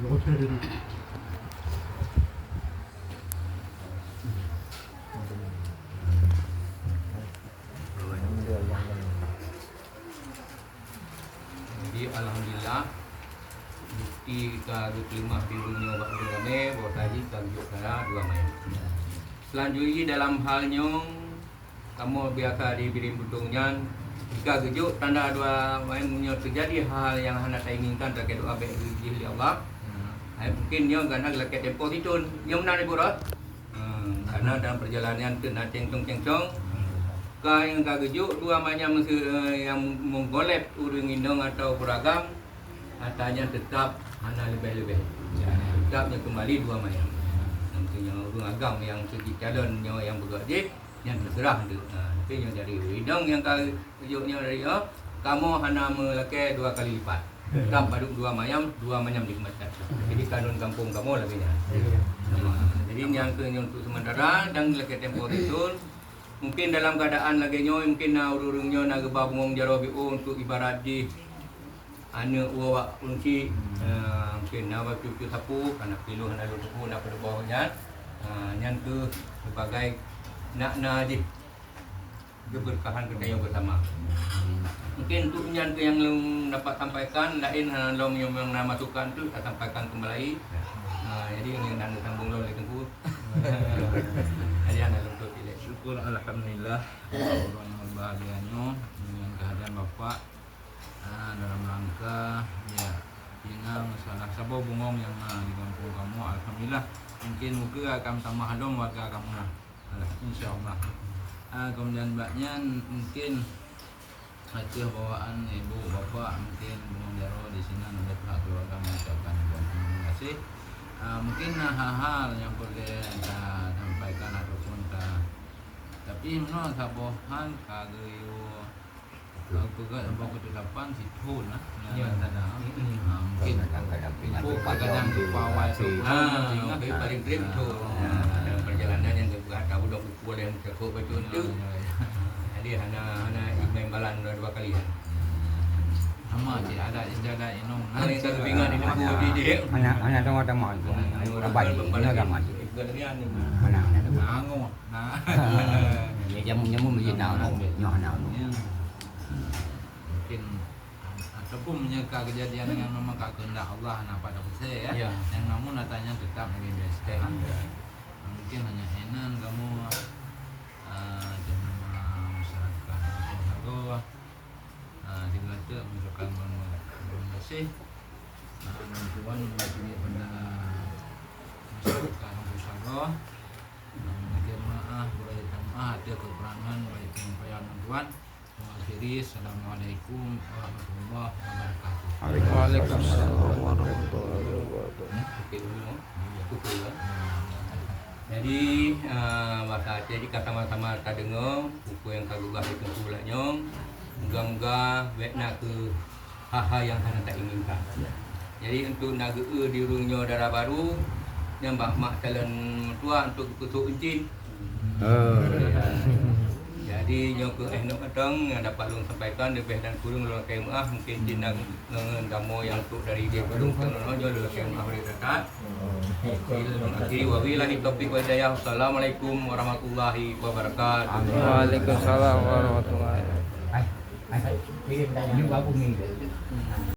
Jadi alhamdulillah bukti kita 25 birunya buat berani bawa tadi kita rujuk cara 2 Mei. Selanjutnya dalam halnya kamu biasa diberi budungnya jika gejuk tanda 2 Mei punya terjadi hal yang hendak saya inginkan terkait doa baik rezeki Allah. Mungkin dia karena lelaki tempoh itu yang benar ibu Rod. Karena dalam perjalanan ke nak cengcong kau yang kagejuk 2 macam yang menggolep urang indong atau beragam katanya tetap hanya lebih-lebih. Tetapnya kembali 2 macam. Nantinya urang agam yang segi calon yang bergaji yang terserah tu. Tapi yang dari indong yang kagejuknya dari kamu hanya melaki 2 kali lipat. Tetap baduk 2 macam dikmatkan. Jadi kanun kampung kamu lebihnya. Jadi yang untuk sementara dan lelaki tempoh itu mungkin dalam keadaan lagi mungkin urung-urungnya nak gebabung jarabi untuk ibarat di anak uwa kunci mungkin nak cucu sapu anak pilu anak lupu nak pada bawahnya yang tu sebagai nak di keberkahan kita yang bersama. Mungkin untuk yang dapat sampaikan lain long yang masukkan tu saya sampaikan kembali. Jadi yang nak sambung lo lagi tunggu. Jadi anak untuk syukur alhamdulillah orang bahagianya dengan kehadiran Bapak dalam rangka ya pinang salah satu bungong yang di kampung kamu alhamdulillah mungkin muka akan sama hadong warga kamu lah insyaallah. Kemudian mbaknya mungkin hadiah bawaan ibu bapak mungkin bungong jaro di sini ada pihak keluarga mengucapkan terima kasih. Mungkin hal-hal yang boleh kita sampaikan ataupun tapi menurut sabohan kagayo pegat apa ketetapan situ nah mungkin kadang pawai itu paling trip itu dalam perjalanan yang juga tahu dok buku yang cukup betul itu jadi hanya imbalan 2 kali sama sih ada inong nanti kita bingung ini buku di hanya tengok-tengok itu rabai ini agak maju mana nango nah ya jamu mesti nào mungkin ataupun menyeka kejadian yang memang kehendak Allah pada saya ya yang namun natanya tetap lebih best mungkin hanya enan kamu jangan masyarakat harga digata misalkan belum bersih bantuan bagi pada masyarakat usaha jemaah boleh jemaah ada kekurangan baik penyampaian bantuan. Mengakhiri assalamualaikum warahmatullahi wabarakatuh. Waalaikumsalam warahmatullahi wabarakatuh. Jadi masa jadi kata sama-sama tak dengar buku yang kagugah itu pulanya moga-moga wekna ke hal-hal yang hana tak inginkan. Jadi untuk nak di urungnya darah baru yang mak calon tua untuk kutuk encin. Jadi nyok nak kadang yang dapat long sampaikan lebih dan kurang long KMA mungkin tindak dengan damo yang untuk dari dia kurang kalau nyo long KMA boleh dekat. Akhiri wabillahi taufiq wal hidayah. Assalamualaikum warahmatullahi wabarakatuh. Waalaikumsalam warahmatullahi wabarakatuh.